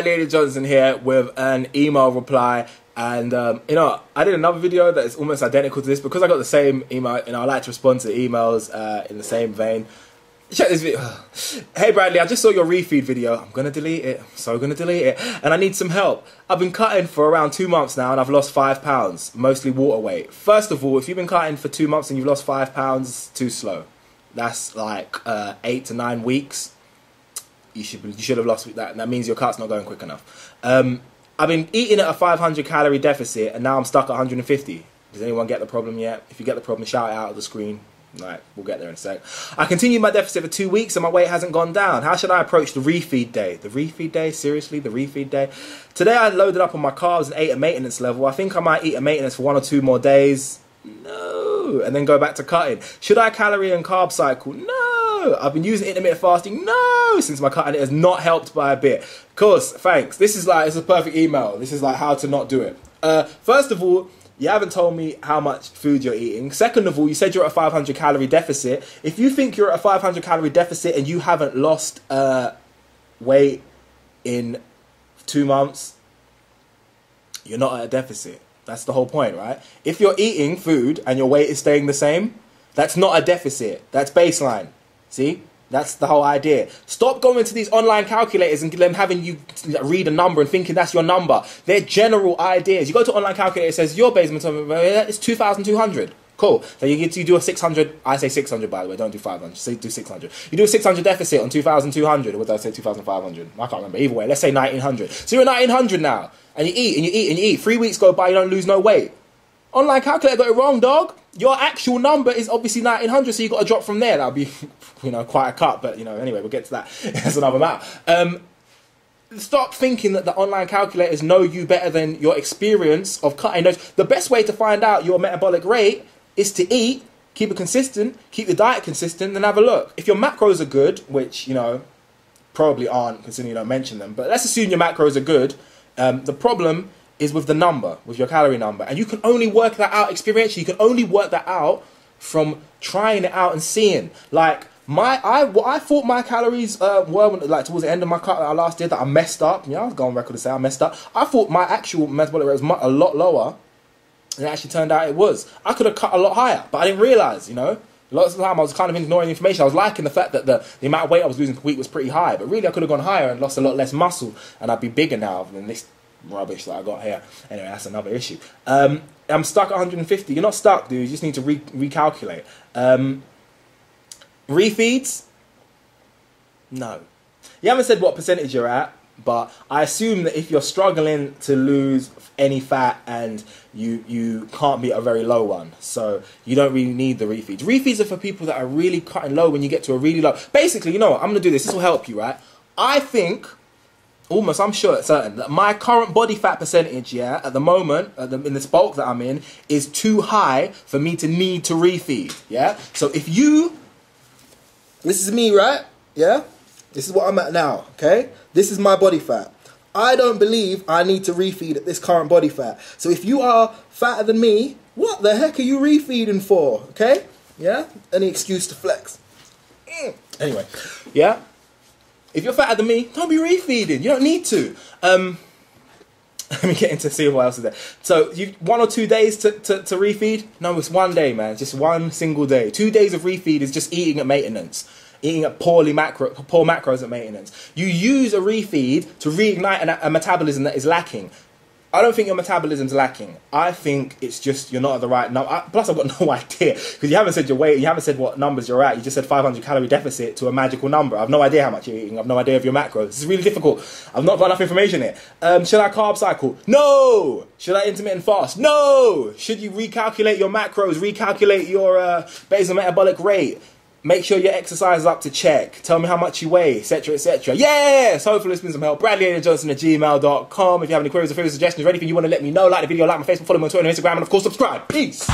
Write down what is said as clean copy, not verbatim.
Bradley Johnson here with an email reply. And, you know, I did another video that is almost identical to this because I got the same email. You know, I like to respond to emails in the same vein. Check this video. Hey Bradley, I just saw your refeed video. I'm going to delete it. I'm so going to delete it. And I need some help. I've been cutting for around 2 months now and I've lost 5 pounds, mostly water weight. First of all, if you've been cutting for 2 months and you've lost 5 pounds, too slow. That's like 8 to 9 weeks. You should have lost that. That means your cut's not going quick enough. I've been eating at a 500 calorie deficit and now I'm stuck at 150. Does anyone get the problem yet? If you get the problem, shout it out of the screen. Right, we'll get there in a sec. I continued my deficit for 2 weeks and my weight hasn't gone down. How should I approach the refeed day? The refeed day? Seriously, the refeed day? Today I loaded up on my carbs and ate a maintenance level. I think I might eat a maintenance for 1 or 2 more days. No. And then go back to cutting. Should I calorie and carb cycle? No. I've been using intermittent fasting. No. Since my cutting it has not helped by a bit. Of course, thanks. This is a perfect email. This is like how to not do it. First of all, you haven't told me how much food you're eating. Second of all, you said you're at a 500 calorie deficit. If you think you're at a 500 calorie deficit and you haven't lost weight in 2 months, you're not at a deficit. That's the whole point, right? If you're eating food and your weight is staying the same, that's not a deficit. That's baseline. See? That's the whole idea. Stop going to these online calculators and them having you read a number and thinking that's your number. They're general ideas. You go to online calculator, it says your basement is 2,200. Cool. So you do a 600. I say 600 by the way. Don't do 500. Say do 600. You do a 600 deficit on 2,200. Or what did I say? 2,500. I can't remember. Either way, let's say 1,900. So you're at 1,900 now, and you eat and you eat and you eat. 3 weeks go by, you don't lose no weight. Online calculator got it wrong, dog. Your actual number is obviously 1,900, so you got to drop from there. That'll be, you know, quite a cut. But you know, anyway, we'll get to that. That's another matter. Stop thinking that the online calculators know you better than your experience of cutting those. The best way to find out your metabolic rate is to eat, keep it consistent, keep the diet consistent, and have a look. If your macros are good, which you know probably aren't, considering you don't mention them, but let's assume your macros are good. The problem is with the number, with your calorie number. And you can only work that out experientially. You can only work that out from trying it out and seeing. Like, what I thought my calories were, like, towards the end of my cut that I last did, that I messed up. Yeah, I was going on record to say I messed up. I thought my actual metabolic rate was a lot lower than it actually turned out it was. I could have cut a lot higher, but I didn't realise, you know. Lots of the time I was kind of ignoring the information. I was liking the fact that the amount of weight I was losing per week was pretty high. But really, I could have gone higher and lost a lot less muscle. And I'd be bigger now than this rubbish that I got here. Anyway, that's another issue. I'm stuck at 150. You're not stuck, dude. You just need to recalculate. Refeeds? No. You haven't said what percentage you're at, but I assume that if you're struggling to lose any fat and you can't be a very low one, so you don't really need the refeeds. Refeeds are for people that are really cutting low when you get to a really low. Basically, you know what? I'm going to do this. This will help you, right? I think... I'm sure it's certain that my current body fat percentage, yeah, at the moment, in this bulk that I'm in, is too high for me to need to refeed, yeah? So if you, this is me, right? Yeah? This is what I'm at now, okay? This is my body fat. I don't believe I need to refeed at this current body fat. So if you are fatter than me, what the heck are you refeeding for, okay? Yeah? Any excuse to flex. Anyway, yeah? If you're fatter than me, don't be refeeding. You don't need to. Let me get into see what else is there. So, 1 or 2 days to refeed? No, it's 1 day, man. Just 1 single day. 2 days of refeed is just eating at maintenance. Eating at poor macros at maintenance. You use a refeed to reignite a metabolism that is lacking. I don't think your metabolism's lacking. I think it's just you're not at the right number. Plus, I've got no idea because you haven't said your weight. You haven't said what numbers you're at. You just said 500 calorie deficit to a magical number. I've no idea how much you're eating. I've no idea of your macros. This is really difficult. I've not got enough information here. Should I carb cycle? No. Should I intermittent fast? No. Should you recalculate your macros? Recalculate your basal metabolic rate? Make sure your exercise is up to check. Tell me how much you weigh, etc., etc. Yes! Hopefully it's been some help. Bradley@johnson@gmail.com. If you have any queries or further suggestions or anything you want to let me know, like the video, like my Facebook, follow me on Twitter and Instagram, and of course subscribe. Peace!